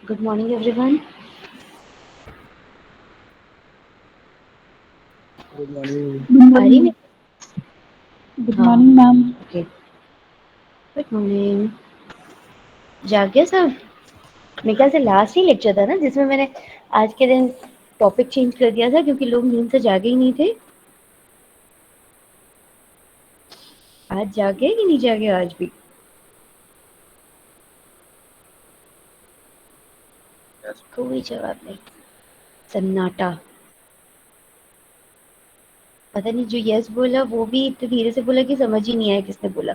Good morning, everyone. Good morning. Good आ रही morning. है? गुड हाँ, morning ma'am. Okay. Good morning. जाग गया सब? मेरे ख्याल से लास्ट ही लेक्चर था ना जिसमें मैंने आज के दिन टॉपिक चेंज कर दिया था क्योंकि लोग नींद से जागे ही नहीं थे। आज जागे कि नहीं जागे आज भी? कोई जवाब नहीं। सन्नाटा। पता नहीं जो यस बोला वो भी इतने धीरे से बोला कि समझ ही नहीं आया किसने बोला।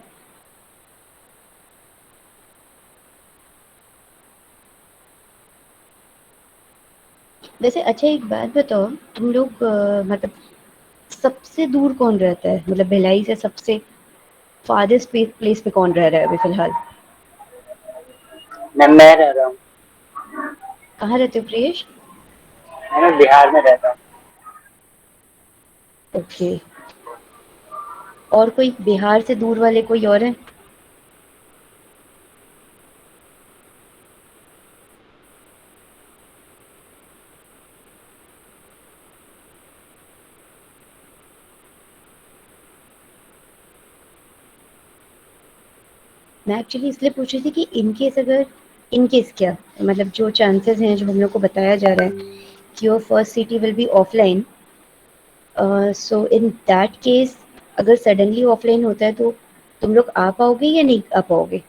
वैसे अच्छा एक बात बताओ, तुम लोग मतलब सबसे दूर कौन रहता है? मतलब भिलाई से सबसे फारेस्ट प्लेस पे कौन रह रहा है अभी फिलहाल? मैं रह रहा हूँ। कहाँ रहते हो प्रियेश? मैं बिहार में रहता हूँ। ओके। और कोई बिहार से दूर वाले कोई और हैं? मैं एक्चुअली इसलिए पूछ रही थी कि इन केस अगर इन केस क्या मतलब जो चांसेस हैं जो हम लोग को बताया जा रहा है कि your first city will be offline, so in that case अगर सडनली ऑफलाइन होता है तो तुम लोग आ पाओगे या नहीं आ पाओगे?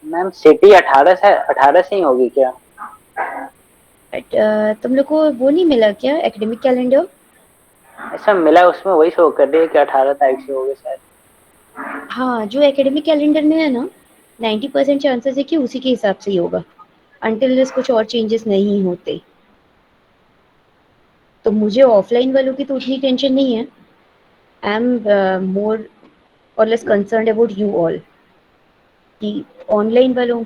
मैम सिटी 18 से ही होगी क्या? बट तुम लोग को वो नहीं मिला क्या एकेडमिक कैलेंडर? ऐसा मिला उसमें वही शो कर रही है कि 18 तारीख से होगी शायद। हाँ, जो एकेडमिक कैलेंडर में है ना 90% चांसेस है कि उसी के हिसाब से ही होगा अनटिल कुछ और चेंजेस नहीं होते। तो मुझे ऑफलाइन वालों की तो उतनी टेंशन नहीं है। आई एम मोर और less concerned about you all कि ऑनलाइन वालों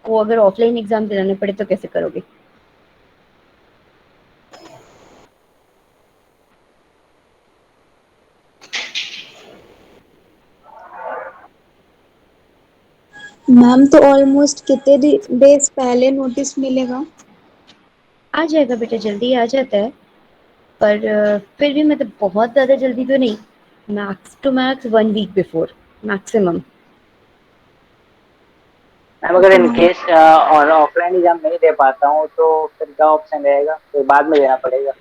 को अगर ऑफलाइन एग्जाम दिलाने पड़े तो कैसे करोगे? मैम तो ऑलमोस्ट कितने डेज पहले नोटिस मिलेगा? आ जाएगा बेटा, जल्दी आ जाता है। पर फिर भी मतलब बहुत ज़्यादा जल्दी तो नहीं। Max to max 1 week before maximum. Ma'am अगर ओके इन मैम। केस और ऑफलाइन एग्जाम नहीं दे पाता हूँ तो फिर क्या ऑप्शन रहेगा? फिर बाद में देना पड़ेगा।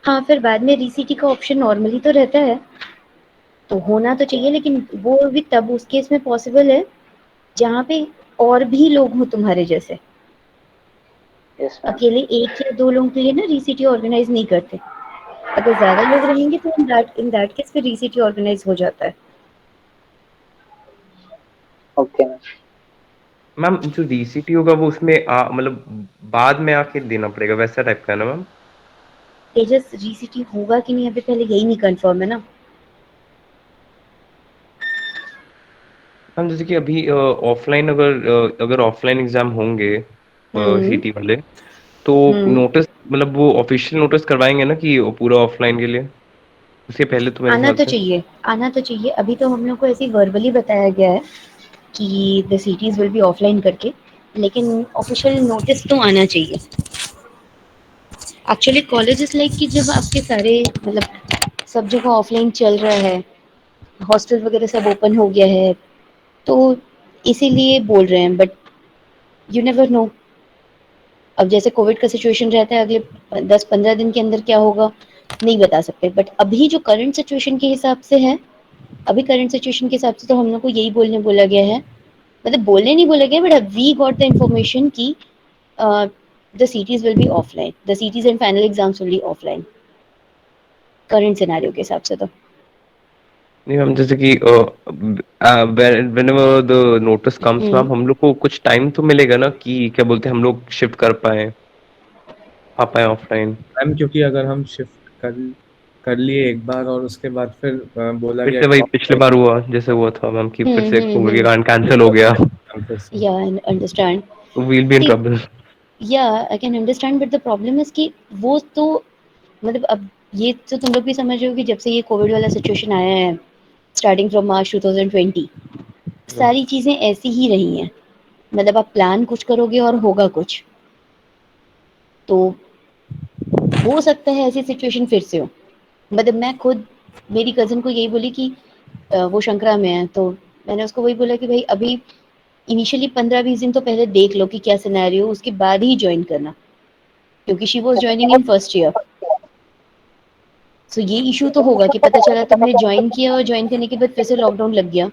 हाँ, फिर बाद में रीसीटी का ऑप्शन नॉर्मली तो रहता है, तो होना तो चाहिए, लेकिन वो भी तब उस केस में पॉसिबल है जहाँ पे और भी लोग हों तुम्हारे जैसे। Yes ma'am. अकेले एक या दो लोगों के लिए ना रीसीटी ऑर्गेनाइज नहीं करते। अगर ज्यादा लोग रहेंगे तो इन दैट केस फिर रीसीटी ऑर्गेनाइज हो जाता है। Okay ma'am. मैम जो डीसीटी होगा वो उसमें मतलब बाद में आके देना पड़ेगा वैसा टाइप का है ना मैम? तेजस, रीसीटी होगा कि नहीं अभी पहले यही नहीं कंफर्म है ना। मैम जैसे कि अभी ऑफलाइन अगर ऑफलाइन एग्जाम होंगे हम्म। सीटी वाले तो हम्म। नोटिस मतलब वो ऑफिशियल नोटिस करवाएंगे ना कि वो पूरा ऑफलाइन के लिए उसके पहले तो मेरे आना ख्याल तो से। चाहिए, आना तो चाहिए। अभी तो हम लोग को ऐसे वर्बली बताया गया है कि the cities will be offline करके, लेकिन ऑफिशियल नोटिस तो आना चाहिए। एक्चुअली कॉलेजेस लाइक कि जब आपके सारे मतलब सब जगह ऑफलाइन चल रहा है, हॉस्टल वगैरह सब ओपन हो गया है, तो इसीलिए बोल रहे हैं। बट यू नेवर नो, अब जैसे कोविड का सिचुएशन रहता है अगले 10-15 दिन के अंदर क्या होगा नहीं बता सकते। बट अभी जो करंट सिचुएशन के हिसाब से है, अभी करंट सिचुएशन के हिसाब से तो हम लोग को यही बोलने बोला गया है, मतलब बोलने नहीं बोला गया but we got the information कि the CTs will be offline, the CTs and final exams will be offline current scenario के हिसाब से तो। नहीं मैम जैसे कि whenever the notice comes hmm. Ma'am हम लोग को कुछ टाइम तो मिलेगा ना कि क्या बोलते हैं हम लोग शिफ्ट कर पाए आ पाए ऑफलाइन। मैम क्योंकि अगर हम शिफ्ट कर कर लिए एक बार और उसके बाद फिर बोला फिर गया से कि वही पिछले बार ऑफलाइन हुआ जैसे हुआ था मैम कि फिर से कोविड के हम्म। कारण कैंसिल हो तो गया फिर से। या अंडरस्टैंड। तो will be in sea, trouble. या I can understand but the problem is कि वो तो मतलब अब ये तो तुम लोग भी समझ रहे हो कि जब से ये कोविड वाला सिचुएशन आया है स्टार्टिंग फ्रॉम मार्च 2020 सारी चीज़ें ऐसी ही रही हैं। मतलब आप प्लान कुछ करोगे और होगा कुछ। तो हो सकता है ऐसी सिचुएशन फिर से हो। मतलब मैं खुद मेरी कज़िन को यही बोली कि वो शंकरा में है, तो मैंने उसको वही बोला कि भाई अभी इनिशियली 15-20 दिन तो पहले देख लो कि क्या सिनेरियो, उसके बाद ही जॉइन करना, क्योंकि she was joining in first year. So ये इशू तो होगा कि पता चला तुमने जॉइन किया और जॉइन करने के बाद फिर से लॉकडाउन लग गया।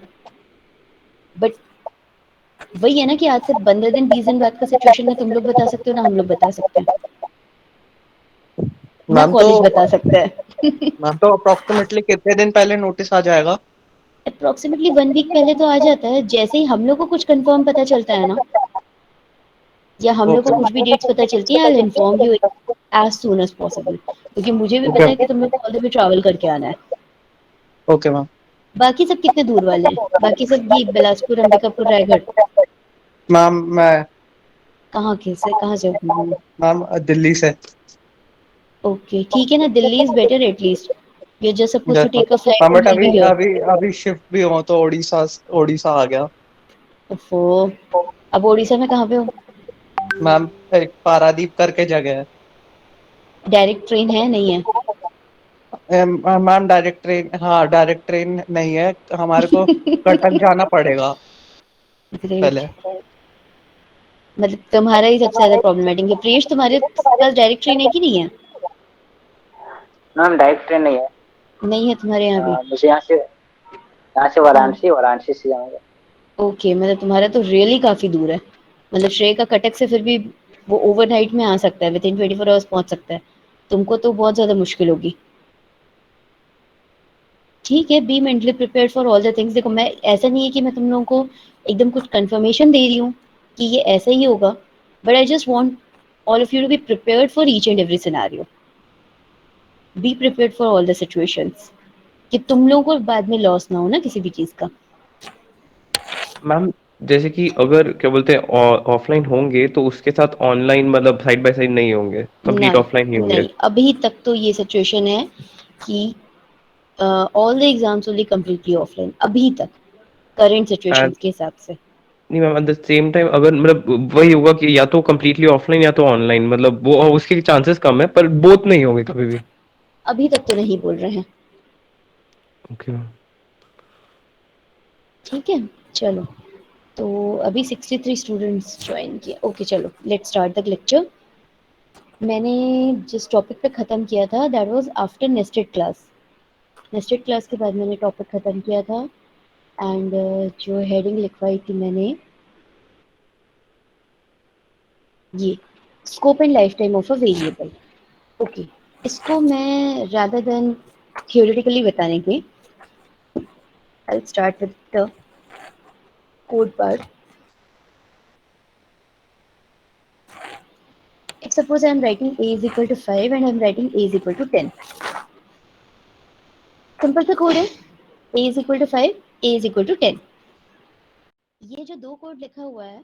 बट वही है ना कि आज से 15 दिन 20 दिन बाद का सिचुएशन ना तुम लोग बता सकते हो ना हम लोग बता सकते हैं ना मैम तो कॉलेज बता सकता है। मैम तो अप्रोक्सीमेटली कितने दिन पहले नोटिस आ जाएगा? अप्रोक्सीमेटली 1 वीक पहले तो आ जाता है। जैसे ही हम लोग को कुछ कंफर्म पता चलता है ना, या हम लोग को ओके कुछ भी डेट्स पता चलती हैं, I will inform you as soon as possible, क्योंकि मुझे भी ओके पता है कि तुम लोग को ऑल द वे ट्रैवल करके आना है। Okay ma'am. बाकी सब कितने दूर वाले हैं? बाकी सब ये बिलासपुर, अंबिकापुर, रायगढ़, मैम मैं कहाँ से हो तुम लोग? मैम दिल्ली से। ओके ठीक है ना, Delhi is better at least. You are just suppose to yes take a flight ma'am, and but will अभी बी हियर। अभी अभी शिफ्ट भी हो तो उड़ीसा आ गया। ओफो, अब उड़ीसा में कहाँ पे हो? मैम एक पारादीप करके जगह है। डायरेक्ट ट्रेन है नहीं है? मैम डायरेक्ट ट्रेन, हाँ डायरेक्ट ट्रेन नहीं है, हमारे को कटक जाना पड़ेगा ग्रेट। पहले। मतलब तुम्हारा ही सबसे ज्यादा प्रॉब्लमेटिक है। प्रियेश तुम्हारे पास डायरेक्ट ट्रेन है कि नहीं है? मैम डायरेक्ट ट्रेन नहीं है। नहीं है तुम्हारे यहाँ भी? मुझे यहाँ से हाँ, वाराणसी से जाऊंगा। ओके, मतलब तुम्हारा तो रियली काफी दूर है। मतलब श्रेय का कटक से फिर भी वो ओवरनाइट में आ सकता है, विदिन 24 आवर्स पहुंच सकता है। तुमको तो बहुत ज्यादा मुश्किल होगी। ठीक है, be mentally prepared for all the things. देखो, मैं ऐसा नहीं है कि मैं तुम लोगों को एकदम कुछ कंफर्मेशन दे रही हूँ कि ये ऐसा ही होगा, but I just want all of you to be prepared for each and every scenario. Be prepared for all the situations, कि तुम लोगों को बाद में लॉस ना हो ना किसी भी चीज का। मैम जैसे कि अगर क्या बोलते हैं ऑफलाइन होंगे तो उसके साथ ऑनलाइन मतलब साइड बाय साइड नहीं होंगे, कंप्लीट नहीं, ऑफलाइन ही होंगे। नहीं, अभी तक तो ये सिचुएशन है कि all the exams will be completely offline अभी तक, करंट सिचुएशंस एंड के हिसाब से। नहीं ma'am, at the same time अगर मतलब वही होगा कि या तो कंप्लीटली ऑफलाइन या तो ऑनलाइन, मतलब वो उसके चांसेस कम है पर बोथ नहीं होंगे कभी भी। अभी तक तो नहीं बोल रहे हैं। Okay ma'am. ठीक है, चलो। तो अभी 63 स्टूडेंट्स ज्वाइन किए। ओके चलो, लेट्स स्टार्ट द लेक्चर। मैंने जिस टॉपिक पे ख़त्म किया था that was after nested class. Nested class के बाद मैंने टॉपिक ख़त्म किया था। एंड जो हेडिंग लिखवाई थी मैंने, ये scope and life time of a variable. Okay, इसको मैं रादर देन थियोरेटिकली बताने के, I will start with the code part. If suppose I am writing a is equal to 5 and I am writing a is equal to 10. Simple सा code है, a is equal to 5, a is equal to 10। ये जो दो code लिखा हुआ है,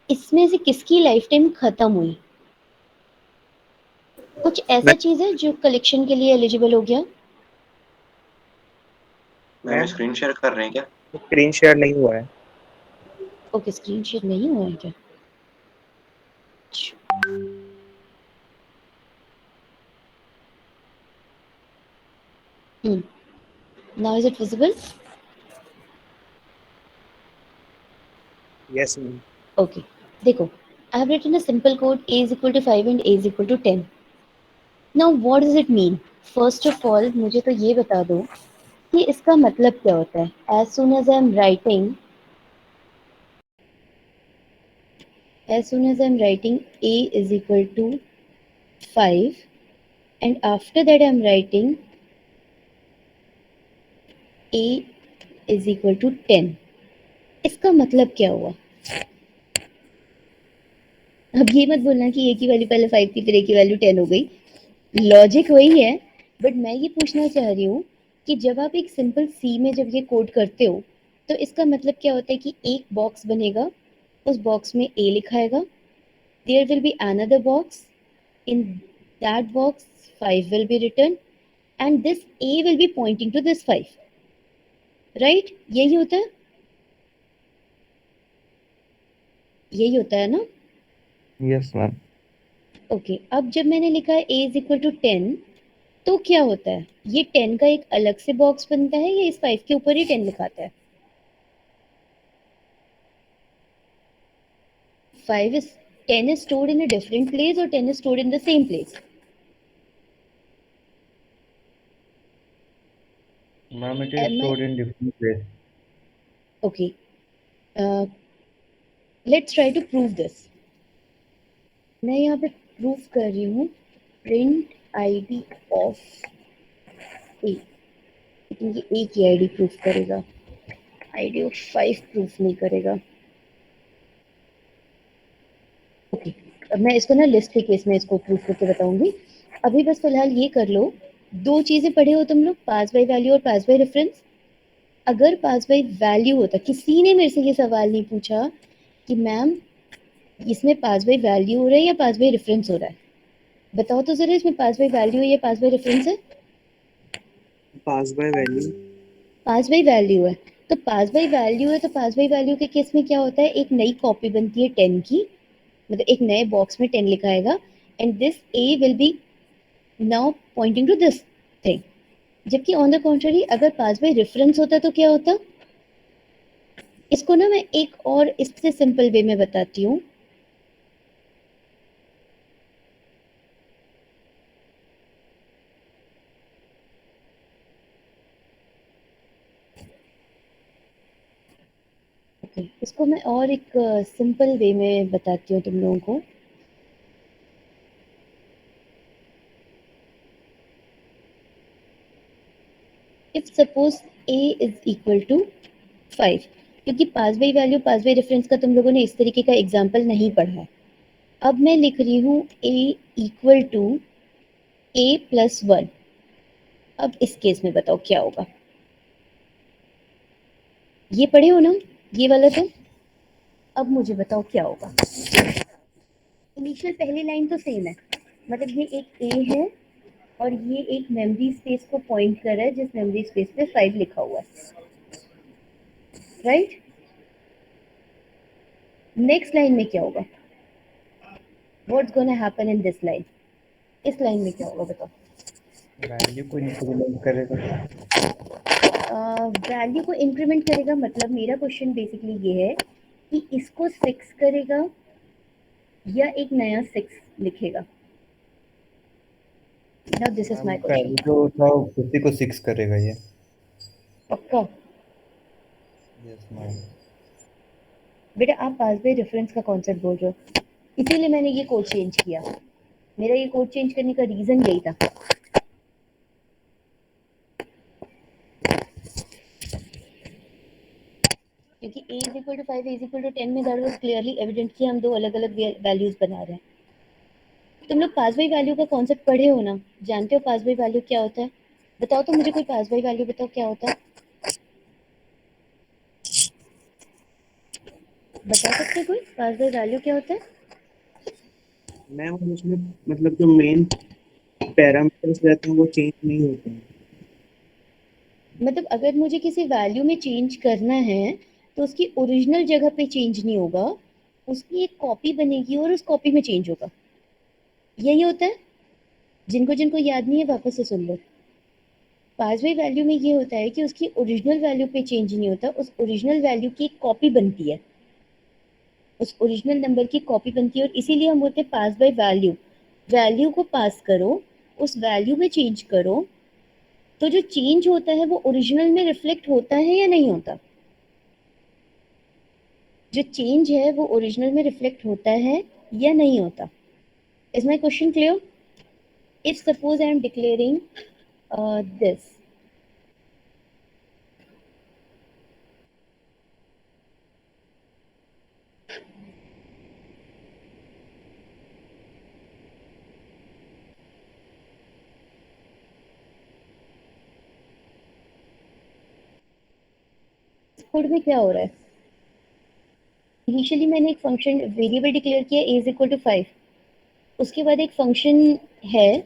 इसमें से किसकी लाइफ टाइम खत्म हुई? कुछ ऐसा चीज है जो कलेक्शन के लिए एलिजिबल हो गया? मैं स्क्रीन शेयर कर रहे हैं क्या? स्क्रीन शेयर नहीं हुआ है। ओके, स्क्रीन शेयर नहीं हुआ है क्या? Now is it visible? Yes ma'am. Okay, देखो, I have written a simple code a is equal to 5 and a is equal to 10। Now what does it mean? First of all मुझे तो ये बता दो कि इसका मतलब क्या होता है। as soon as I am writing a is equal to 5 and after that I am writing a is equal to 10, इसका मतलब क्या हुआ? अब ये मत बोलना कि a की वैल्यू पहले 5 थी फिर a की वैल्यू 10 हो गई। लॉजिक वही है, बट मैं ये पूछना चाह रही हूँ कि जब आप एक सिंपल सी में जब ये कोड करते हो तो इसका मतलब क्या होता है कि एक बॉक्स बनेगा, उस बॉक्स में a लिखाएगा, there will be another box, in that box 5 will be written and this a will be pointing to this 5। Right? यही होता है ना? Yes ma'am. ओके, अब जब मैंने लिखा है a इज इक्वल टू 10, तो क्या होता है? ये 10 का एक अलग से बॉक्स बनता है या इस 5 के ऊपर ही 10 लिखाता है? 5 is 10 is stored in a different place or 10 is stored in the same place? Ma'am, it is Am I stored in different place. okay? Let's try to prove this. मैं यहाँ पे प्रूव कर रही हूँ प्रिंट आईडी ऑफ ए, लेकिन ये ए की ID proof करेगा, आईडी ऑफ 5 प्रूफ नहीं करेगा। ओके, अब मैं इसको ना लिस्ट के केस में इसको प्रूफ करके बताऊंगी। अभी बस फिलहाल ये कर लो, दो चीजें पढ़े हो तुम लोग, पास बाय वैल्यू और पास बाय रेफरेंस। अगर पास बाय वैल्यू होता, किसी ने मेरे से ये सवाल नहीं पूछा कि मैम इसमें पास बाय वैल्यू हो रहा है या पास बाय रेफरेंस हो रहा है, बताओ तो जरा, इसमें पास बाय वैल्यू है या पास बाय रेफरेंस है? Pass by value. Pass by value है, तो पास बाय वैल्यू है, तो पास बाय वैल्यू के केस में क्या होता है, एक नई कॉपी बनती है 10 की, मतलब एक नए बॉक्स में 10 लिखा आएगा, and this a will be now pointing to this thing. जबकि ऑन द कॉन्ट्ररी अगर पास बाय रेफरेंस होता तो क्या होता? इसको ना मैं एक और इससे सिंपल वे में बताती हूँ। इसको मैं और एक सिंपल वे में बताती हूँ तुम लोगों को। If suppose a is equal to 5, क्योंकि pass by value pass by reference का तुम लोगों ने इस तरीके का एग्जाम्पल नहीं पढ़ा है। अब मैं लिख रही हूँ a equal to a plus 1। अब इस केस में बताओ क्या होगा? ये पढ़े हो ना, ये वाला तो। अब मुझे बताओ क्या होगा? इनिशियल पहली लाइन तो सेम है, मतलब ये एक a है और ये एक मेमोरी स्पेस को पॉइंट कर रहा है जिस मेमोरी स्पेस पे 5 लिखा हुआ है, राइट? नेक्स्ट लाइन में क्या होगा? What's gonna happen in this line? इस लाइन में क्या होगा बताओ? वैल्यू को इंक्रीमेंट करेगा। वैल्यू को इंक्रीमेंट करेगा, मतलब मेरा क्वेश्चन बेसिकली ये है कि इसको 6 करेगा या एक नया 6 लिखेगा? नाउ दिस इज माय पहले क्वेश्चन। जो था उसी को 6 करेगा ये। पक्का? Yes ma'am. बेटा आप पास बाय रेफरेंस का कॉन्सेप्ट बोल रहे हो, इसीलिए मैंने ये कोड चेंज किया। मेरा ये कोड चेंज करने का रीजन यही था। क्योंकि a is equal to 5 a is equal to 10 में दैट वाज क्लियरली एविडेंट कि हम दो अलग अलग वैल्यूज बना रहे हैं। तुम लोग पास बाय वैल्यू का कॉन्सेप्ट पढ़े हो ना, जानते हो पास बाय वैल्यू क्या होता है? बताओ तो मुझे, कोई पास बाय वैल्यू बताओ क्या होता है? बता सकते कोई पास बाय वैल्यू क्या होता है? मैम उसमें मतलब जो मेन पैरामीटर्स रहते हैं वो चेंज नहीं होते हैं। मतलब अगर मुझे किसी वैल्यू में चेंज करना है तो उसकी ओरिजिनल जगह पे चेंज नहीं होगा, उसकी एक कॉपी बनेगी और उस कॉपी में चेंज होगा, यही होता है। जिनको जिनको याद नहीं है वापस से सुन लो। पास बाय वैल्यू में ये होता है कि उसकी ओरिजिनल वैल्यू पे चेंज नहीं होता, उस ओरिजिनल वैल्यू की एक कॉपी बनती है, उस ओरिजिनल नंबर की कॉपी बनती है, और इसीलिए हम बोलते हैं पास बाय वैल्यू। वैल्यू को पास करो, उस वैल्यू में चेंज करो, तो जो चेंज होता है वो ओरिजिनल में रिफ्लेक्ट होता है या नहीं होता? जो चेंज है वो ओरिजिनल में रिफ्लेक्ट होता है या नहीं होता? Is my question clear? If suppose I am declaring this, code में क्या हो रहा है? इनिशियली मैंने एक फंक्शन वेरिएबल डिक्लेयर किया a इज इक्वल टू 5, उसके बाद एक फंक्शन है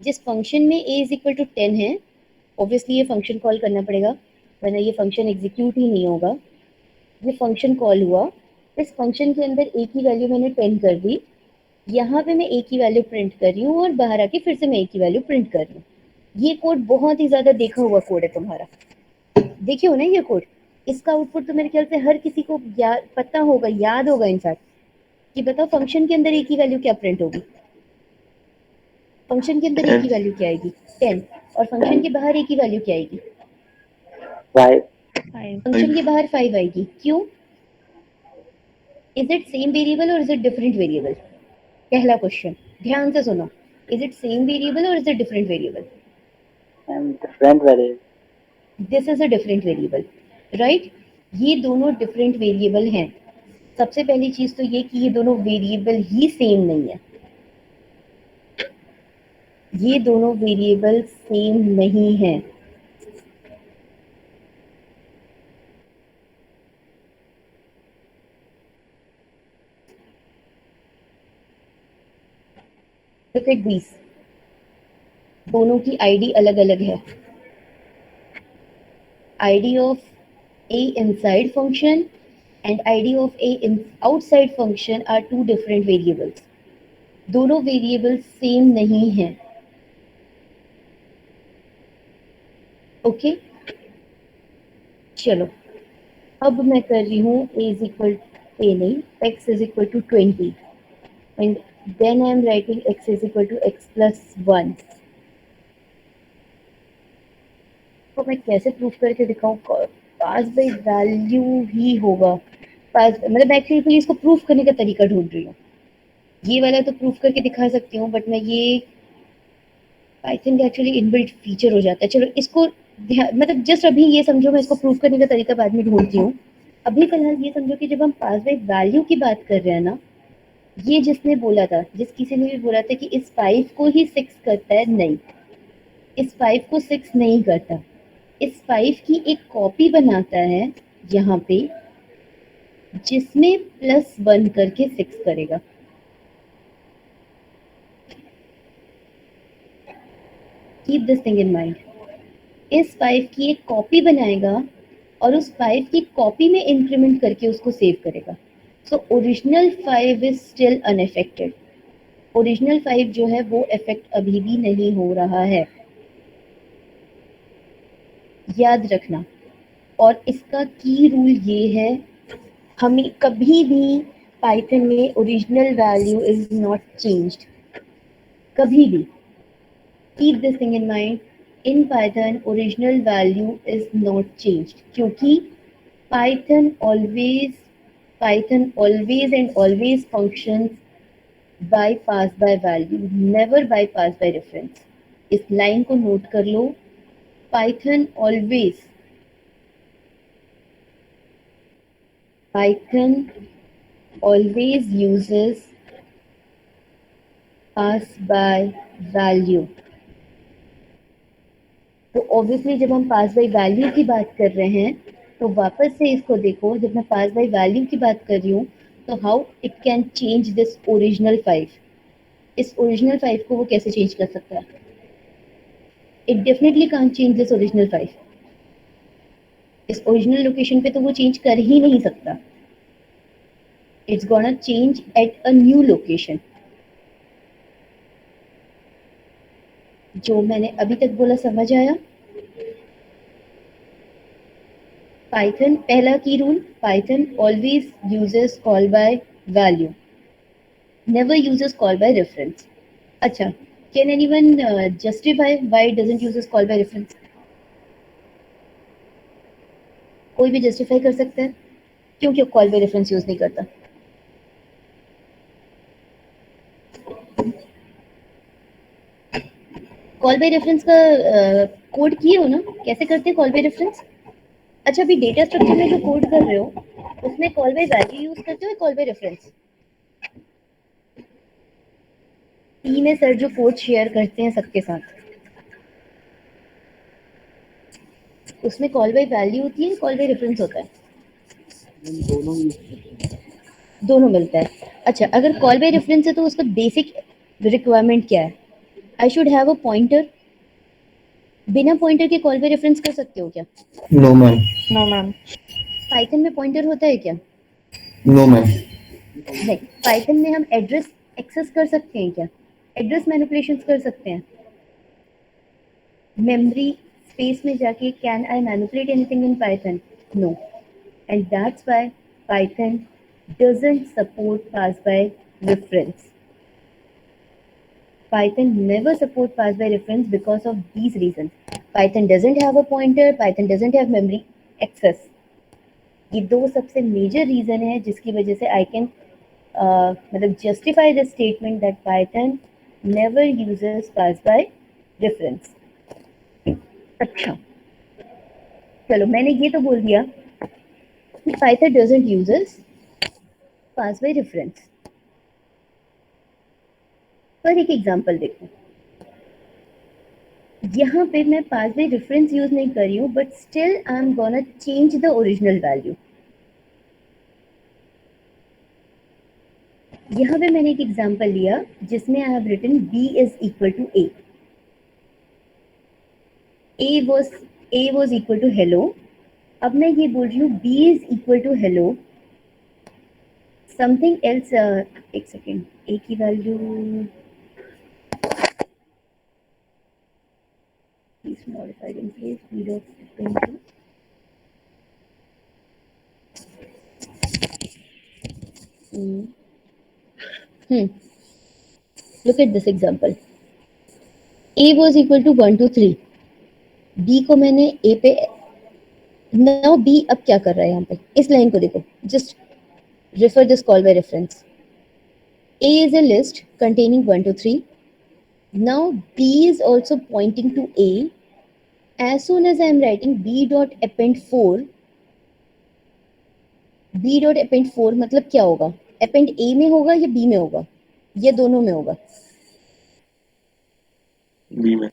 जिस फंक्शन में a इज इक्वल टू 10 है, ऑब्वियसली ये फंक्शन कॉल करना पड़ेगा, वरना ये फंक्शन एग्जीक्यूट ही नहीं होगा। ये फंक्शन कॉल हुआ, इस फंक्शन के अंदर एक ही वैल्यू मैंने 10 कर दी, यहाँ पे मैं एक ही वैल्यू प्रिंट कर रही हूँ और बाहर आके फिर से मैं एक ही वैल्यू प्रिंट कर रही हूँ। ये कोड बहुत ही ज्यादा देखा हुआ कोड है तुम्हारा, देखे हो ना ये कोड। इसका आउटपुट तो मेरे ख्याल से हर किसी को पता होगा, याद होगा इनफैक्ट, कि बताओ फंक्शन के अंदर एक ही वैल्यू क्या प्रिंट होगी। फंक्शन के अंदर एक ही वैल्यू क्या आएगी, 10, और फंक्शन के बाहर एक ही वैल्यू क्या आएगी, 5। फंक्शन के बाहर 5 आएगी। क्यों? इज इट सेम वेरिएबल और इज इट डिफरेंट वेरिएबल? पहला क्वेश्चन, ध्यान से सुनो, इज इट सेम वेरिएबल और is it different variable? Different variable. This is a different variable, right. ये दोनों डिफरेंट वेरिएबल हैं। सबसे पहली चीज तो ये कि ये दोनों वेरिएबल ही सेम नहीं है, ये दोनों वेरिएबल सेम नहीं है। Look at these, दोनों की आईडी अलग अलग है। ID of a inside function and id of a outside function are two different variables. दोनों वेरिएबल सेम नहीं हैं। ओके, चलो अब मैं कर रही हूँ x is equal to 20 and then I am writing x is equal to x plus 1. तो मैं कैसे प्रूफ करके दिखाऊं? पास बाय वैल्यू ही होगा। पास मतलब एक्चुअली इसको प्रूफ करने का तरीका ढूंढ रही हूँ। ये वाला तो प्रूफ करके दिखा सकती हूँ, बट मैं ये I think actually inbuilt feature हो जाता है। चलो इसको मतलब जस्ट अभी ये समझो, मैं इसको प्रूफ करने का तरीका बाद में ढूंढती हूँ। अभी फिलहाल ये समझो कि जब हम पास बाय वैल्यू की बात कर रहे हैं ना, ये जिसने बोला था, जिस किसी ने भी बोला था कि इस 5 को ही 6 करता है, नहीं, इस 5 को 6 नहीं करता। इस 5 की एक कॉपी बनाता है यहाँ पे, जिसमें +1 करके 6 करेगा। Keep this thing in mind. इस 5 की एक कॉपी बनाएगा और उस 5 की कॉपी में इंक्रीमेंट करके उसको सेव करेगा। So original 5 is still unaffected. Original 5 जो है वो इफेक्ट अभी भी नहीं हो रहा है, याद रखना। और इसका की रूल ये है, हमें कभी भी पाइथन में original value is not changed, कभी भी। Keep this thing in mind, in Python original value is not changed, क्योंकि Python always and always functions by pass by value, never by pass by reference. इस line को note कर लो। Python always uses pass by value. तो obviously जब हम पास by value की बात कर रहे हैं, तो वापस से इसको देखो, जब मैं पास बाय वैल्यू की बात कर रही हूँ, तो how it can change this original 5। इस ओरिजिनल 5 को वो कैसे चेंज कर सकता है? It definitely can't change this original 5। इस ओरिजिनल लोकेशन पे तो वो चेंज कर ही नहीं सकता। It's gonna change at a new location. जो मैंने अभी तक बोला समझ आया? पाइथन पहला की rule, Python always uses call by value, never uses call by reference. अच्छा, can anyone justify why it doesn't uses call by reference? कोई भी जस्टिफाई कर सकता है क्यों कॉल बाय रेफरेंस यूज नहीं करता? कॉल बाय रेफरेंस का कोड किए हो ना, कैसे करते हैं कॉल बाय रेफरेंस? अच्छा, अभी डेटा स्ट्रक्चर में जो कोड कर रहे हो उसमें कॉल बाय वैल्यू यूज करते हो कॉल बाय रेफरेंस? टी में सर जो कोड शेयर करते हैं सबके साथ, उसमें कॉल बाय वैल्यू होती है, कॉल बाय रेफरेंस होता है? दोनों मिलता है। अच्छा, अगर कॉल बाय रेफरेंस है तो उसका बेसिक रिक्वायरमेंट क्या है? I should have a pointer बिना पॉइंटर के कॉल बाय रेफरेंस कर सकते हो क्या? No ma'am. No ma'am. Python में पॉइंटर होता है क्या? No ma'am. नहीं, पाइथन में हम एड्रेस एक्सेस कर सकते हैं क्या? एड्रेस मैनिपुलेशंस कर सकते हैं? मेमोरी स्पेस में जाके can I manipulate anything in Python? No, and that's why Python doesn't support pass by reference. Python never support pass by reference because of these reasons. Python doesn't have a pointer, Python doesn't have memory access. ये दो सबसे major reason है जिसकी वजह से I can मतलब justify the statement that Python never uses pass by reference. अच्छा, चलो मैंने ये तो बोल दिया कि Python doesn't uses pass by reference. पर एक एग्जांपल देखो, यहाँ पे मैं पास बाय रेफरेंस यूज नहीं कर रही हूँ, but still I am gonna change the original value. यहाँ पे मैंने एक एग्जांपल लिया जिसमें I have written b is equal to a। a was equal to hello. अब मैं ये बोल रही हूँ b is equal to hello something else. एक सेकेंड, a की value is modified in place b dot append to look at this example, a was equal to 1 to 3, b को मैंने a पे, नाउ b अब क्या कर रहा है यहाँ पे, इस लाइन को देखो, just refer this call by reference. A is a list containing 1 to 3. Now b is also pointing to a. As soon as I am writing b dot append 4, b dot append 4 मतलब क्या होगा? append a में होगा या b में होगा या दोनों में होगा? बी में।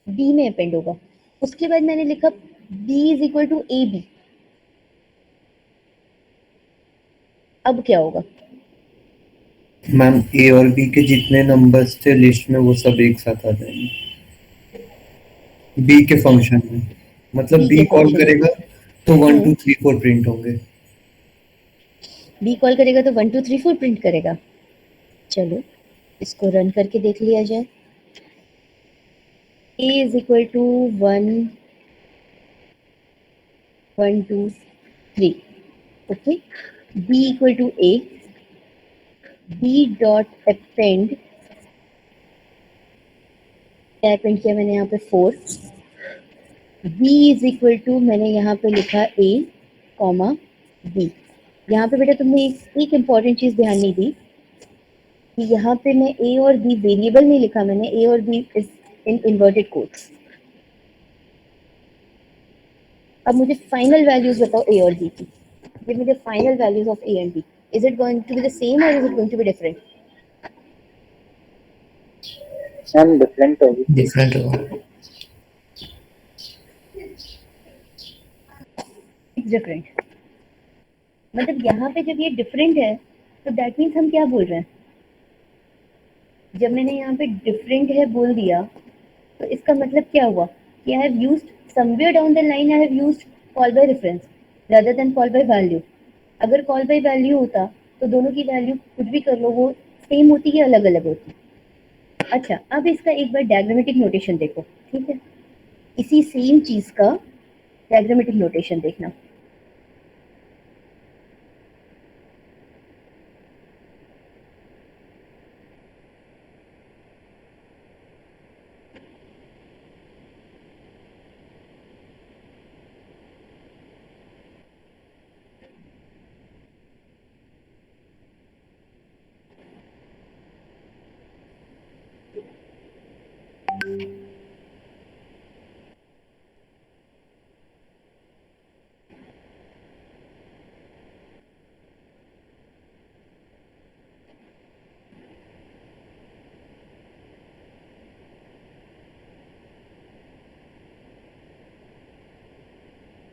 b में append होगा। उसके बाद मैंने लिखा b is equal to ab। अब क्या होगा? मैम ए और बी के जितने नंबर्स थे लिस्ट में वो सब एक साथ आ जाएंगे बी के फंक्शन में। मतलब B बी के कॉल function में। करेगा तो 1 2 3 4 प्रिंट होंगे। b कॉल करेगा तो 1 2 3 4 प्रिंट करेगा। चलो इसको रन करके देख लिया जाए। a is equal to 1 1 2 3, okay, b equal to a, b dot append, क्या append किया मैंने यहाँ पे 4, b is equal to मैंने यहाँ पे लिखा a कॉमा b। यहाँ पे बेटा तुमने एक इम्पॉर्टेंट चीज ध्यान नहीं दी कि यहाँ पे मैं a और b वेरिएबल नहीं लिखा, मैंने a और b is in inverted quotes. अब मुझे फाइनल वैल्यूज बताओ a और b की। Give me the final values of a and b. Is it going to be the same or is it going to be different? Ma'am different होगी। Different होगा। It's different. मतलब यहाँ पे जब ये डिफरेंट है तो दैट मीन्स हम क्या बोल रहे हैं? जब मैंने यहाँ पे डिफरेंट है बोल दिया तो इसका मतलब क्या हुआ कि I have used somewhere down the line I have used call by reference rather than call by value. अगर कॉल बाय वैल्यू होता तो दोनों की वैल्यू कुछ भी कर लो वो सेम होती या अलग अलग होती? अच्छा, अब इसका एक बार डायग्रामेटिक नोटेशन देखो, ठीक है? इसी सेम चीज का डायग्रामेटिक नोटेशन देखना।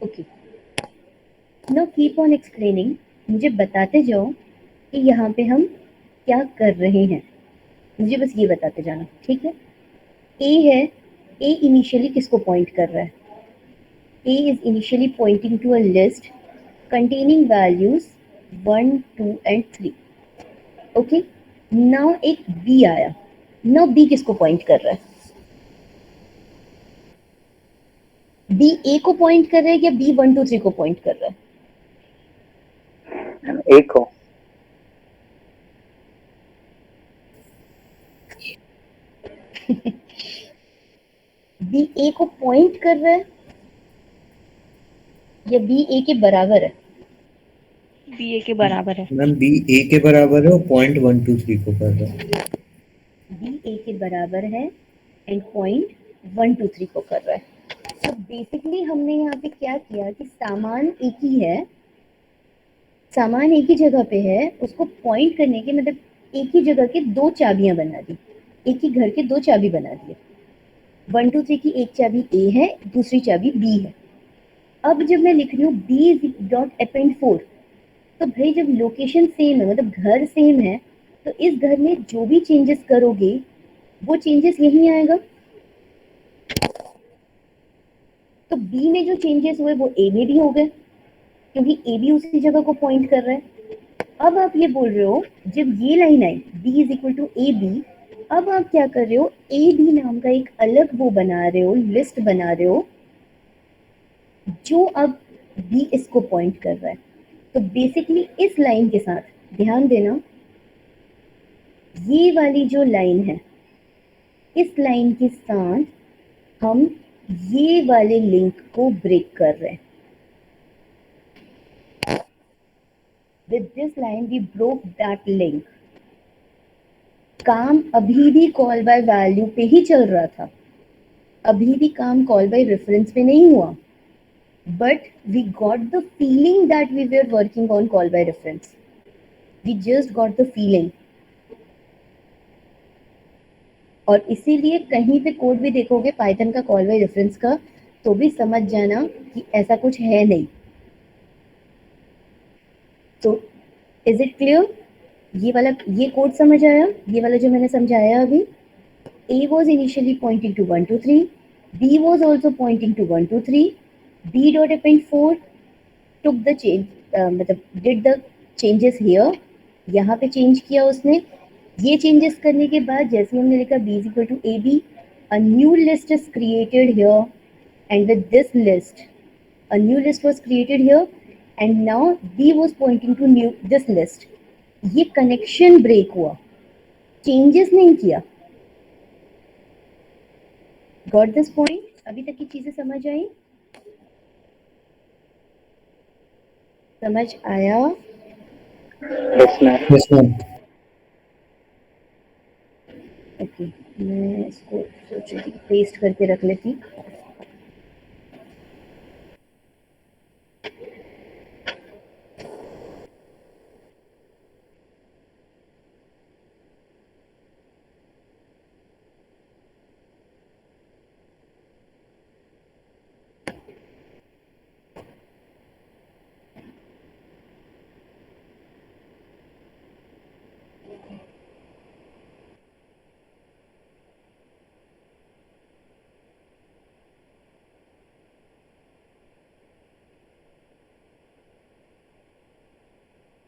Okay, know keep on explaining, मुझे बताते जाओ कि यहाँ पे हम क्या कर रहे हैं, मुझे बस ये बताते जाना, ठीक है? ए है ए इनिशियली किसको पॉइंट कर रहा है? A is initially pointing to a list containing values 1, 2 and 3. Okay, now एक बी आया. नाउ बी किसको पॉइंट कर रहा है? बी ए को पॉइंट कर रहा है या बी 1, 2, 3 को पॉइंट कर रहा है? एक हो। बी ए को पॉइंट कर रहा है या बी ए के बराबर है? बी ए के बराबर है। मैम बी ए के बराबर है और पॉइंट 1, 2, 3 को कर रहा है। बी ए के बराबर है एंड पॉइंट 1, 2, 3 को कर रहा है. तो बेसिकली हमने यहाँ पे क्या किया कि सामान एक ही है, सामान एक ही जगह पे है, उसको पॉइंट करने के मतलब एक ही जगह के दो चाबियां बना दी, एक ही घर के दो चाबी बना दिए. 1, 2, 3 की एक चाबी ए है, दूसरी चाबी बी है. अब जब मैं लिख रही हूँ बी डॉट अपेंड 4, तो भाई जब लोकेशन सेम है मतलब घर सेम है, तो इस घर में जो भी चेंजेस करोगे वो चेंजेस यहीं आएगा. तो बी में जो चेंजेस हुए वो ए में भी हो गए क्योंकि ए भी उसी जगह को पॉइंट कर रहा है. अब आप ये बोल रहे हो जब ये लाइन आई b is equal to a b, अब आप क्या कर रहे हो, ए बी नाम का एक अलग वो बना रहे हो, लिस्ट बना रहे हो जो अब बी इसको पॉइंट कर रहा है. तो बेसिकली इस लाइन के साथ ध्यान देना, ये वाली जो लाइन है इस लाइन के साथ हम ये वाले लिंक को ब्रेक कर रहे हैं. With this line we broke that link. काम अभी भी कॉल बाय वैल्यू पे ही चल रहा था, अभी भी काम कॉल बाय रेफरेंस पे नहीं हुआ, but we got the feeling that we were working on call by reference. We just got the feeling. और इसीलिए कहीं पे कोड भी देखोगे पाइथन का कॉल बाय रेफरेंस का, तो भी समझ जाना कि ऐसा कुछ है नहीं. तो इज इट क्लियर? ये कोड समझ आया? ये वाला जो मैंने समझाया अभी, A was initially pointing to 1, 2, 3, B was also pointing to 1, 2, 3, B dot append 4 took the change, मतलब did the changes here, यहाँ पे चेंज किया उसने. ये चेंजेस करने के बाद जैसे हमने लिखा B is equal to AB, a new list is created here and with this list a new list was created here and now B was pointing to this list. ये कनेक्शन ब्रेक हुआ, changes नहीं किया. Got this point? अभी तक की चीजें समझ आई? समझ आया? Yes ma'am. Yes ma'am. Okay, मैं इसको सोच रही थी पेस्ट करके रख लेती.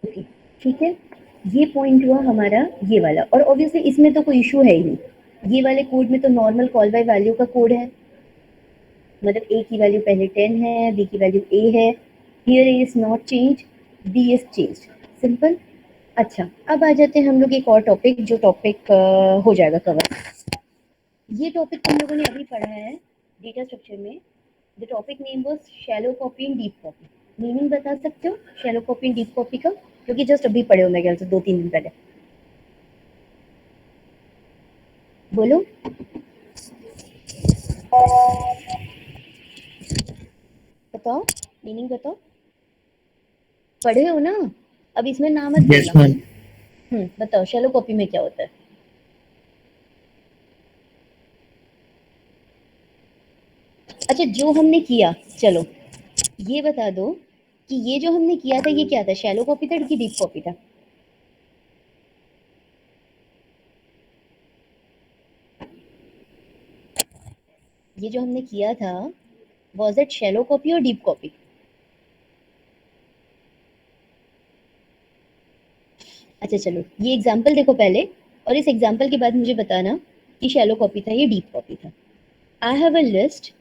ओके, ठीक है. ये पॉइंट हुआ हमारा ये वाला, और ऑब्वियसली इसमें तो कोई इशू है ही नहीं. ये वाले कोड में तो नॉर्मल कॉल बाय वैल्यू का कोड है, मतलब ए की वैल्यू पहले 10 है, बी की वैल्यू ए है. Here a is not change, b is change. Simple. अच्छा, अब आ जाते हैं हम लोग एक और टॉपिक, जो टॉपिक हो जाएगा कवर. ये टॉपिक हम लोगों ने अभी पढ़ा है डेटा स्ट्रक्चर में. The topic name was shallow copy and deep copy. Meaning बता सकते हो shallow copy and deep copy का? क्योंकि जस्ट अभी पढ़े हो मेरे ख्याल से 2-3 दिन पहले. बोलो. बताओ, मीनिंग बताओ. पढ़े हो ना? अब इसमें नाम मत यस बोलना. मैम। बताओ शैलो कॉपी में क्या होता है? अच्छा, जो हमने किया, चलो ये बता दो कि ये जो हमने किया था ये क्या था, शैलो कॉपी था कि डीप कॉपी था? ये जो हमने किया था, वाज इट शैलो कॉपी और डीप कॉपी? अच्छा चलो, ये एग्जाम्पल देखो पहले, और इस एग्जाम्पल के बाद मुझे बताना कि शैलो कॉपी था या डीप कॉपी था। I have a list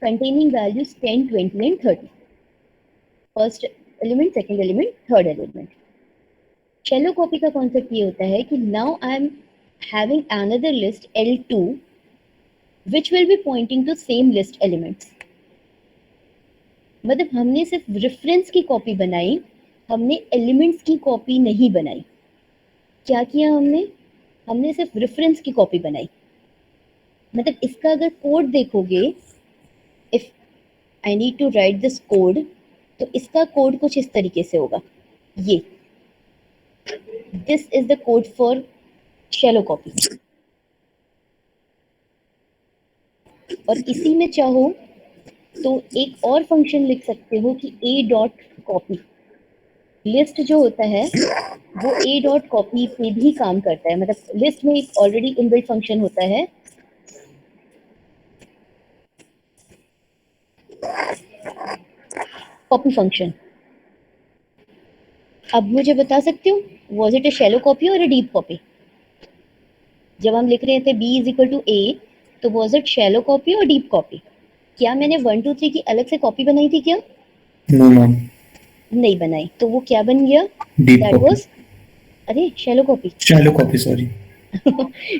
containing values 10, 20 and 30. First element, second element, third element. Shallow copy का concept ये होता है कि now I am having another list L2 which will be pointing to same list elements. मतलब हमने सिर्फ reference की copy बनाई, हमने एलिमेंट्स की कॉपी नहीं बनाई। क्या किया हमने? हमने सिर्फ रेफरेंस की कॉपी बनाई। मतलब इसका अगर कोड देखोगे, if I need to write this code, तो इसका कोड कुछ इस तरीके से होगा, ये this is the code for shallow copy. और इसी में चाहो तो एक और फंक्शन लिख सकते हो कि a डॉट कॉपी, लिस्ट जो होता है वो a डॉट कॉपी पे भी काम करता है। मतलब लिस्ट में एक ऑलरेडी इनबिल्ट फंक्शन होता है कॉपी फंक्शन। अब मुझे बता सकते हो was it a shallow copy और अ डीप कॉपी? जब हम लिख रहे थे b is equal to a, तो वाज इट शैलो कॉपी और डीप कॉपी? क्या मैंने 1 2 3 की अलग से कॉपी बनाई थी क्या? नो मैम, नहीं बनाई। तो वो क्या बन गया? डीप दैट कॉपी, वाज, अरे shallow copy. Shallow copy, sorry.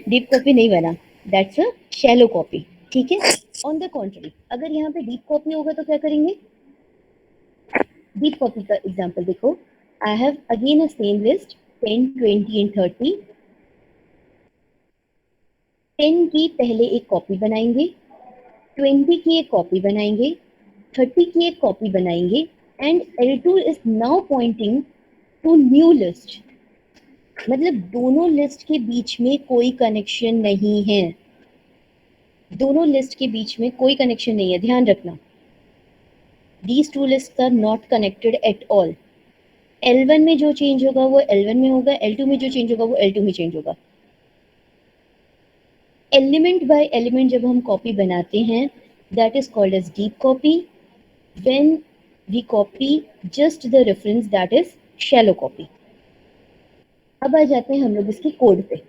Deep copy नहीं बना, दैट्स अ शैलो कॉपी। ठीक है। ऑन द कॉन्ट्री, अगर यहाँ पे डीप कॉपी होगा तो क्या करेंगे? डीप कॉपी का एग्जांपल देखो। I have again a same list 10, 20 and 30। 10 की पहले एक कॉपी बनाएंगे, 20 की एक कॉपी बनाएंगे, 30 की एक कॉपी बनाएंगे, and L2 is now pointing to new list. मतलब दोनों लिस्ट के बीच में कोई कनेक्शन नहीं है, दोनों लिस्ट के बीच में कोई कनेक्शन नहीं है, ध्यान रखना। These two lists are not connected at all. L1 में जो चेंज होगा वो L1 में होगा, L2 में जो चेंज होगा वो L2 में चेंज होगा। एलिमेंट बाय एलिमेंट जब हम कॉपी बनाते हैं, that is called as deep copy. When we copy just the reference, that is shallow copy. अब आ जाते हैं हम लोग इसके कोड पे।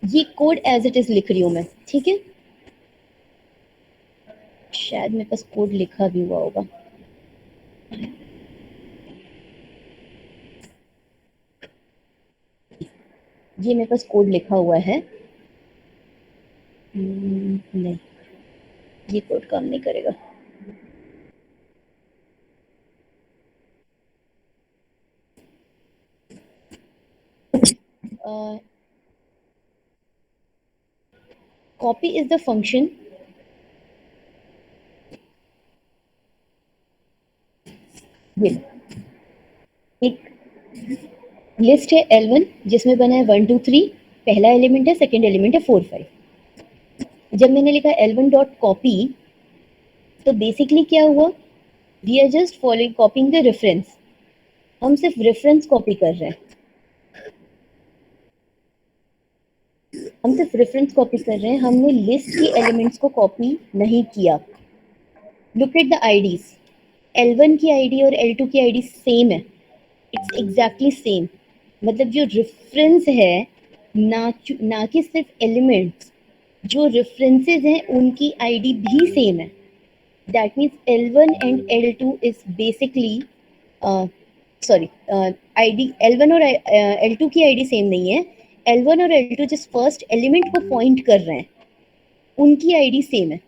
ये कोड एज इट इज लिख रही हूं मैं, ठीक है? शायद मेरे पास कोड लिखा भी हुआ होगा। ये मेरे पास कोड लिखा हुआ है। नहीं, ये कोड काम नहीं करेगा। Copy is the function ये एक लिस्ट है L1 जिसमें बना है 1 2 3, पहला एलिमेंट है, सेकंड एलिमेंट है 4 5। जब मैंने लिखा L1 डॉट कॉपी, तो बेसिकली क्या हुआ? We are just following copying the reference. हम सिर्फ रेफरेंस कॉपी कर रहे हैं, हम सिर्फ रेफरेंस कॉपी कर रहे हैं, हमने लिस्ट के एलिमेंट्स को कॉपी नहीं किया। Look at the IDs, L1 की आईडी और L2 की आईडी सेम है, इट्स एग्जैक्टली सेम। मतलब जो रेफरेंस है, ना कि सिर्फ एलिमेंट्स, जो रेफरेंसेस हैं उनकी आईडी भी सेम है। That means L1 and L2 is basically, sorry, ID L1 और L2 की आईडी सेम नहीं है। L1 और L2 जिस फर्स्ट एलिमेंट को पॉइंट कर रहे हैं उनकी आईडी सेम है।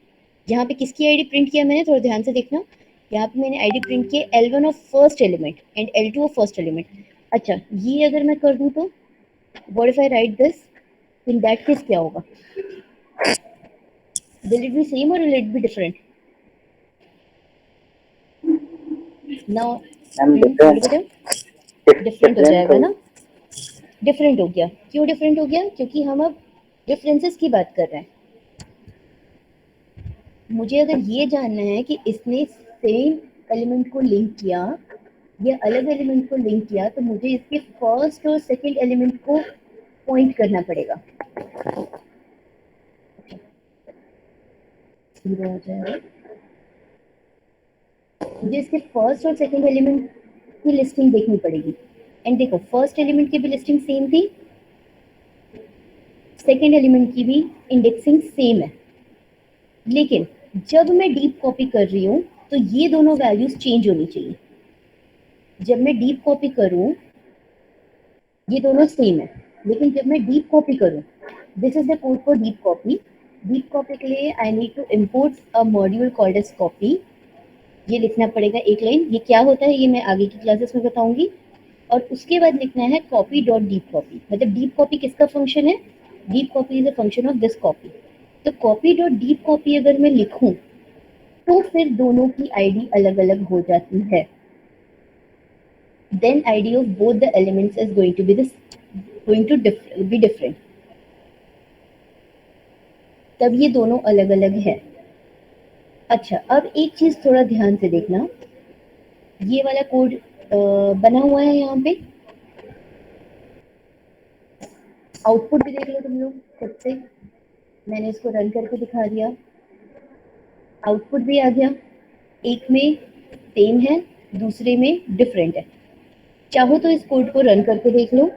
यहाँ पे किसकी आईडी प्रिंट किया मैंने, थोड़ा ध्यान से देखना। यहाँ पे मैंने आईडी प्रिंट किया L1 of first element and L2 of first element. अच्छा, ये अगर मैं कर दूं तो what if I right this, in that case क्या होगा? विल इट बी सेम और will it be different? Now ma'am different different हो जाएगा ना? डिफरेंट हो गया। क्यों डिफरेंट हो गया? क्योंकि हम अब डिफरेंसेस की बात कर रहे हैं। मुझे अगर ये जानना है कि इसने सेम एलिमेंट को लिंक किया या अलग एलिमेंट को लिंक किया, तो मुझे इसके फर्स्ट और सेकंड एलिमेंट को पॉइंट करना पड़ेगा। 0 हो जाएगा। मुझे इसके फर्स्ट और सेकंड एलिमेंट की लिस्टिंग देखनी पड़ेगी। एंड देखो फर्स्ट एलिमेंट की भी लिस्टिंग सेम थी, सेकंड एलिमेंट की भी इंडेक्सिंग सेम है, लेकिन जब मैं डीप कॉपी कर रही हूँ तो ये दोनों वैल्यूज चेंज होनी चाहिए। जब मैं डीप कॉपी करूँ ये दोनों सेम है, लेकिन जब मैं डीप कॉपी करूँ, this is the code for deep copy. Deep copy के लिए I need to import a module called as copy. ये लिखना पड़ेगा एक लाइन। ये क्या होता है ये मैं आगे की क्लासेस में बताऊंगी। और उसके बाद लिखना है कॉपी डॉट डीप कॉपी। मतलब डीप कॉपी किसका फंक्शन है? Deep copy is a function of this copy. तो कॉपी डॉट डीप कॉपी अगर मैं लिखूं तो फिर दोनों की आईडी अलग अलग हो जाती है। then id of both the elements is going to be different। तब ये दोनों अलग अलग है। अच्छा, अब एक चीज थोड़ा ध्यान से देखना, ये वाला कोड बना हुआ है यहाँ पे। आउटपुट भी देख लो तुम लोग खुद से। मैंने इसको रन करके दिखा दिया, आउटपुट भी आ गया। एक में सेम है, दूसरे में डिफरेंट है। चाहो तो इस कोड को रन करके देख लो।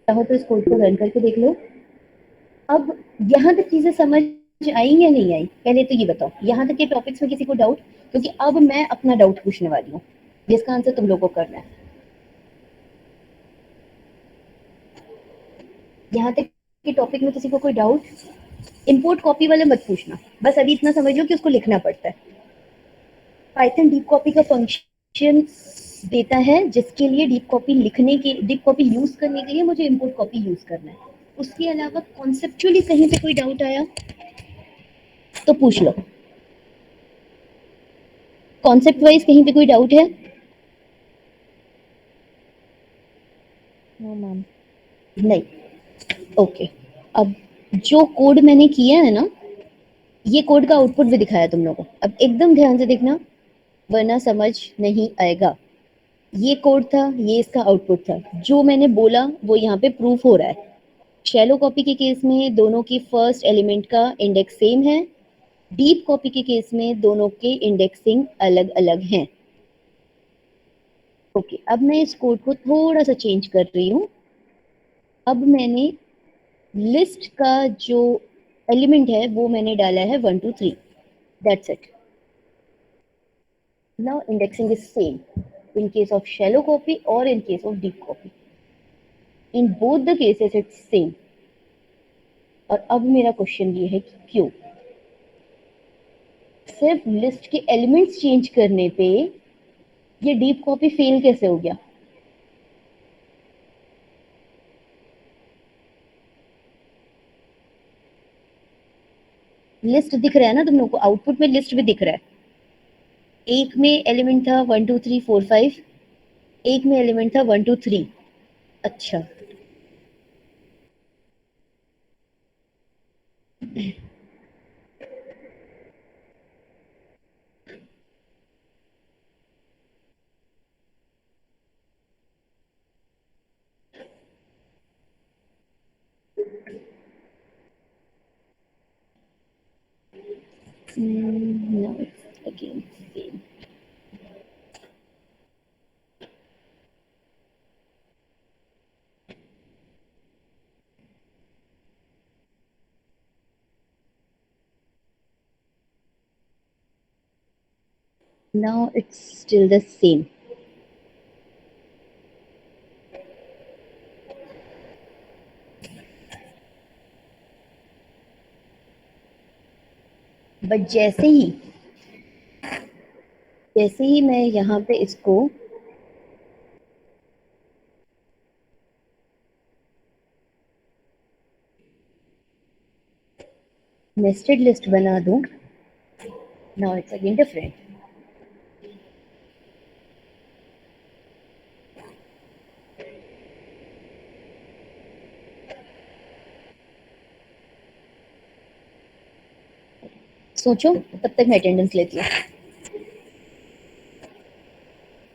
चाहो तो इस कोड को रन करके देख लो। अब यहाँ तक चीजें समझ आई या नहीं आई? पहले तो ये बताओ, यहाँ तक के टॉपिक्स में किसी को डाउट? क्योंकि अब मैं अपना डाउट पूछने वाली हूँ जिसका आंसर तुम लोगों को करना है। यहाँ तक के टॉपिक में किसी को कोई डाउट? इंपोर्ट कॉपी वाले मत पूछना, बस अभी इतना समझ लो कि उसको लिखना पड़ता है। पाइथन डीप कॉपी का फंक्शन देता है जिसके लिए डीप कॉपी यूज करने के लिए मुझे इंपोर्ट कॉपी यूज करना है। उसके अलावा कॉन्सेप्चुअली कहीं पे कोई डाउट आया तो पूछ लो। कॉन्सेप्ट वाइज कहीं पे कोई डाउट है? No ma'am. नहीं, ओके। अब जो कोड मैंने किया है ना, ये कोड का आउटपुट भी दिखाया तुम लोगों को। अब एकदम ध्यान से देखना वरना समझ नहीं आएगा। ये कोड था, ये इसका आउटपुट था। जो मैंने बोला वो यहाँ पे प्रूफ हो रहा है। शैलो कॉपी के केस में दोनों की फर्स्ट एलिमेंट का इंडेक्स सेम है, डीप कॉपी के केस में दोनों के इंडेक्सिंग अलग अलग हैं। ओके, अब मैं इस कोड को थोड़ा सा चेंज कर रही हूँ। अब मैंने लिस्ट का जो एलिमेंट है वो मैंने डाला है 1 2 3। That's it. Now indexing is same in case of shallow copy or in case of deep copy. In both the cases it's same। और अब मेरा क्वेश्चन ये है कि क्यों? सिर्फ लिस्ट के एलिमेंट्स चेंज करने पे ये डीप कॉपी फेल कैसे हो गया? लिस्ट दिख रहा है ना तुम लोग को? आउटपुट में लिस्ट भी दिख रहा है। एक में एलिमेंट था 1 2 3 4 5, एक में एलिमेंट था 1 2 3। अच्छा, now it's again same। Now it's still the same। But जैसे ही मैं यहाँ पे इसको नेस्टेड लिस्ट बना दूं, now it's again different। सोचो, तब तक मैं अटेंडेंस लेती हूँ।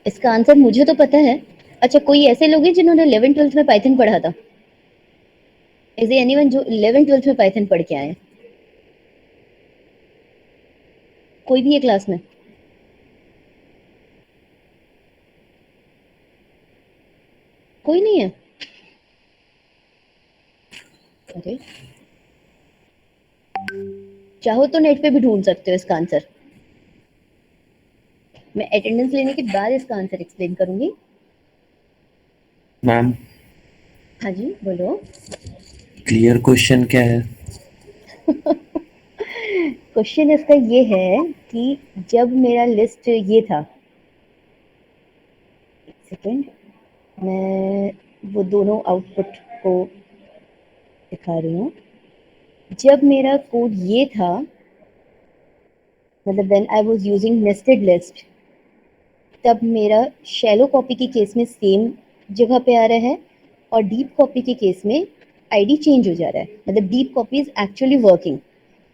इसका आंसर मुझे तो पता है। अच्छा, कोई ऐसे लोग हैं जिन्होंने 11th 12th में पाइथन पढ़ा था? इज देयर एनीवन जो 11th 12th में पाइथन पढ़ के आए हैं? कोई भी है क्लास में? कोई नहीं है? अरे चाहो तो नेट पे भी ढूंढ सकते हो इसका आंसर। मैं अटेंडेंस लेने के बाद इसका आंसर एक्सप्लेन करूंगी। मैम हाँ जी बोलो। क्लियर क्वेश्चन क्या है? क्वेश्चन इसका ये है कि जब मेरा लिस्ट ये था, एक सेकेंड, मैं वो दोनों आउटपुट को दिखा रही हूँ। जब मेरा कोड ये था, मतलब when I was using nested list, तब मेरा शैलो कॉपी के केस में सेम जगह पे आ रहा है और डीप कॉपी के केस में आईडी चेंज हो जा रहा है। मतलब deep copy is actually working.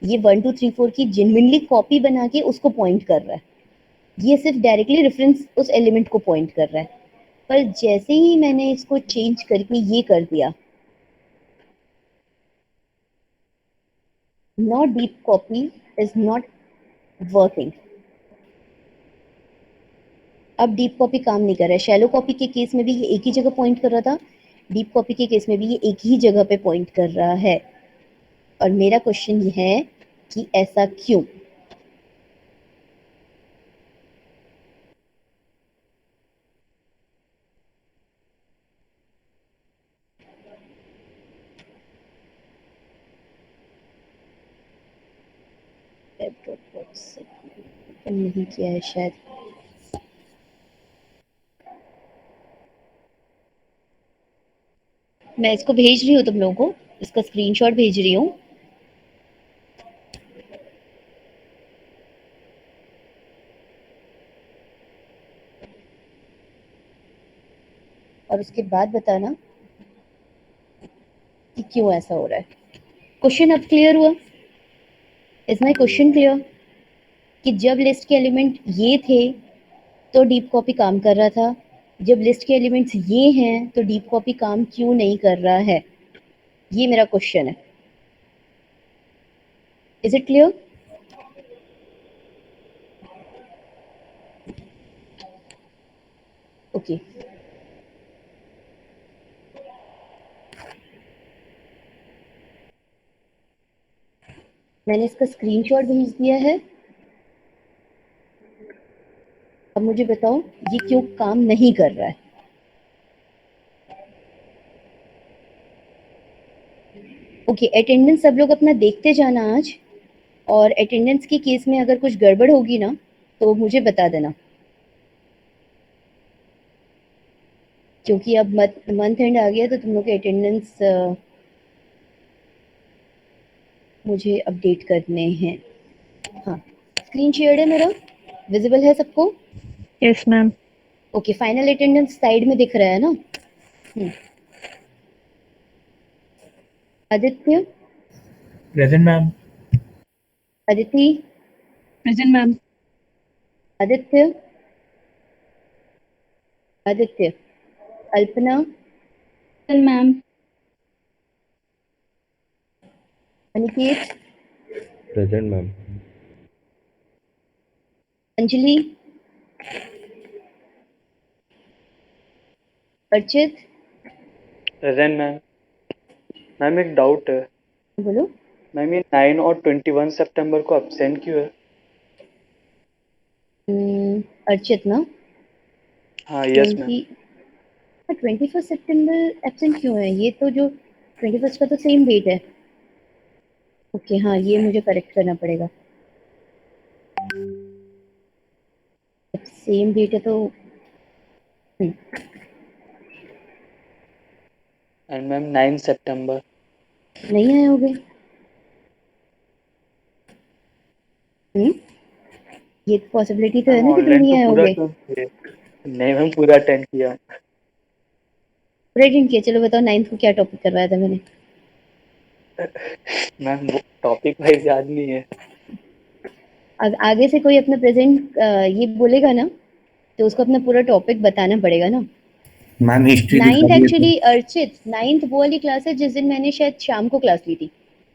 ये 1 2 3 4 की जेन्युइनली कॉपी बना के उसको पॉइंट कर रहा है। ये सिर्फ डायरेक्टली रेफरेंस उस एलिमेंट को पॉइंट कर रहा है। पर जैसे ही मैंने इसको चेंज करके ये कर दिया, not deep copy is not working. अब डीप कॉपी काम नहीं कर रहा है। शैलो कॉपी के केस में भी ये एक ही जगह पॉइंट कर रहा था, डीप कॉपी के केस में भी ये एक ही जगह पे पॉइंट कर रहा है। और मेरा क्वेश्चन ये है कि ऐसा क्यों? नहीं किया है शायद। मैं इसको भेज रही हूँ तुम लोगों को, इसका स्क्रीनशॉट भेज रही हूँ। और उसके बाद बताना कि क्यों ऐसा हो रहा है। क्वेश्चन अब क्लियर हुआ? Is my question clear? कि जब लिस्ट के एलिमेंट ये थे तो डीप कॉपी काम कर रहा था, जब लिस्ट के एलिमेंट्स ये हैं तो डीप कॉपी काम क्यों नहीं कर रहा है? ये मेरा क्वेश्चन है। Is it clear? ओके। मैंने इसका स्क्रीनशॉट भेज दिया है। अब मुझे बताओ ये क्यों काम नहीं कर रहा है? ओके, अटेंडेंस सब लोग अपना देखते जाना आज, और अटेंडेंस के केस में अगर कुछ गड़बड़ होगी ना तो मुझे बता देना, क्योंकि अब मंथ एंड आ गया तो तुम लोग के अटेंडेंस मुझे अपडेट करने हैं। हाँ, स्क्रीन शेयर है मेरा, विजिबल है सबको? Yes ma'am. Okay, final attendance side में दिख रहा है ना? Aditya, present ma'am. Aditi, present ma'am. Aditya, Aditya, Alpana, ma'am. Aniket, present ma'am. Anjali, Archit, present ma'am. Ma'am एक डाउट है। बोलो। मैम ये 9 और 21 सितंबर को एब्सेंट क्यों है? अर्चित ना? हाँ यस मैम। 21 सितंबर एब्सेंट क्यों है? ये तो जो 21 का तो सेम डेट है। ओके हाँ, ये मुझे करेक्ट करना पड़ेगा। सेम डेट है तो एंड मैम 9 सितंबर। नहीं आए होगे। ये पॉसिबिलिटी तो है मैम ना कि तुम ऑनलाइन नहीं तो आए पूरा होगे। अटेंड किए। नहीं मैम पूरा अटेंड किया। प्रेजेंट किया। चलो बताओ 9th को क्या टॉपिक करवाया था मैंने? मैम वो टॉपिक वाइज याद नहीं है। आगे से कोई अपना प्रेजेंट ये बोलेगा ना तो उसको अपना पूरा टॉपिक बताना पड़ेगा ना। मैम हिस्ट्री दिखा नाइन्थ दिए थे। एक्चुअली अर्चित, नाइन्थ वो वाली क्लास है जिस दिन मैंने शायद शाम को क्लास ली थी,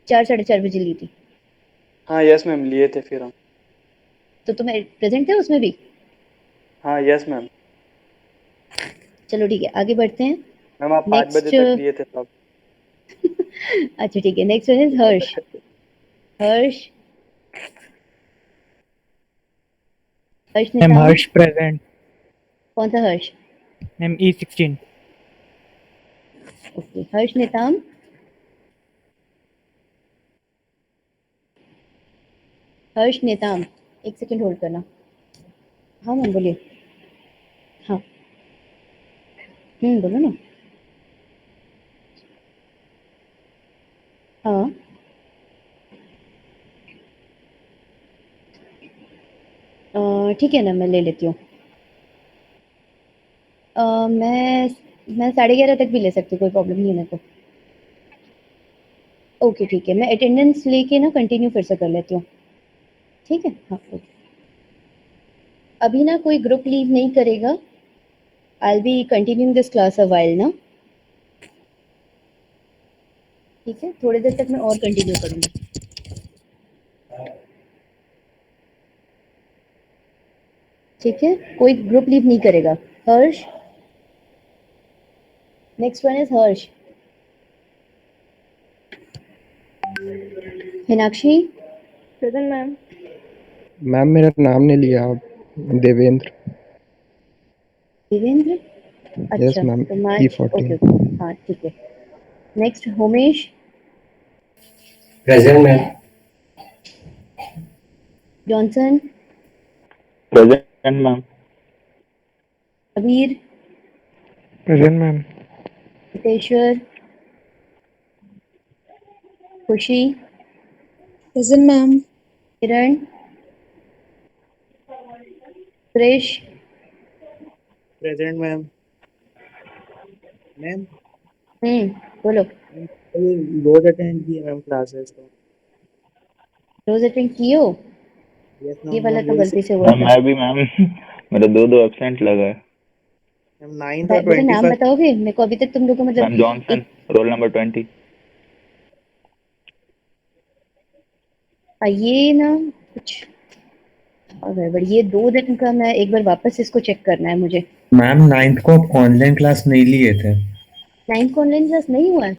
4 साढ़े 4 बजे ली थी। हाँ यस मैम, लिए थे फिर हम। तो तुम प्रेजेंट थे उसमें भी? हाँ यस मैम। चलो ठीक है, आगे बढ़ते हैं। मैम आप 5 बजे नेक्स्ट तक लिए थे सब। अच्छा ठीक है, next one is Harsh. Harsh, Harsh ma'am Netam. Harsh present. कौन सा Harsh? Ma'am E16। Okay, Harsh Netam. Harsh Netam, एक सेकंड होल्ड करना। हाँ मैम बोलिए। हाँ बोलो ना। हाँ ठीक है ना, मैं ले लेती हूँ। मैं 11:30 तक भी ले सकती हूँ, कोई प्रॉब्लम नहीं है मेरे को। ओके ठीक है, मैं अटेंडेंस लेके ना कंटिन्यू फिर से कर लेती हूँ। ठीक है, हाँ ओके। अभी ना कोई ग्रुप लीव नहीं करेगा। I be continuing this class a while ना। ठीक है, थोड़ी देर तक मैं और कंटिन्यू करूँगी। ठीक है, कोई ग्रुप लीव नहीं करेगा। Harsh, next one is Harsh. Meenakshi. Present ma'am. Ma'am मेरा नाम नहीं लिया आप। देवेंद्र। देवेंद्र, यस अच्छा मैम तो मैं E14। ओके हाँ ठीक है। Next Homesh. Present ma'am. Johnson. Present ma'am. Abir. Present ma'am. Hiteshwar. Khushi. Present ma'am. Kiran. Suresh. Present ma'am. Ma'am बोलो। रोज अटेंड किए मैम क्लासेस तो। रोज अटेंड किए हो? यस ये मैम, वाला मैम तो वही गलती से हुआ था। मैं भी मैम। मेरा दो एब्सेंट लगा है। मैम 9th और बेटा नाम 21st। बताओगे मेरे को? अभी तक तुम लोग को मतलब मैम जॉनसन, रोल नंबर 20। ये ना कुछ गड़बड़। ये 2 दिन का मैं एक बार वापस इसको चेक करना है मुझे। मैम 9th को ऑनलाइन क्लास नहीं लिए थे। 9th को ऑनलाइन क्लास नहीं हुआ है?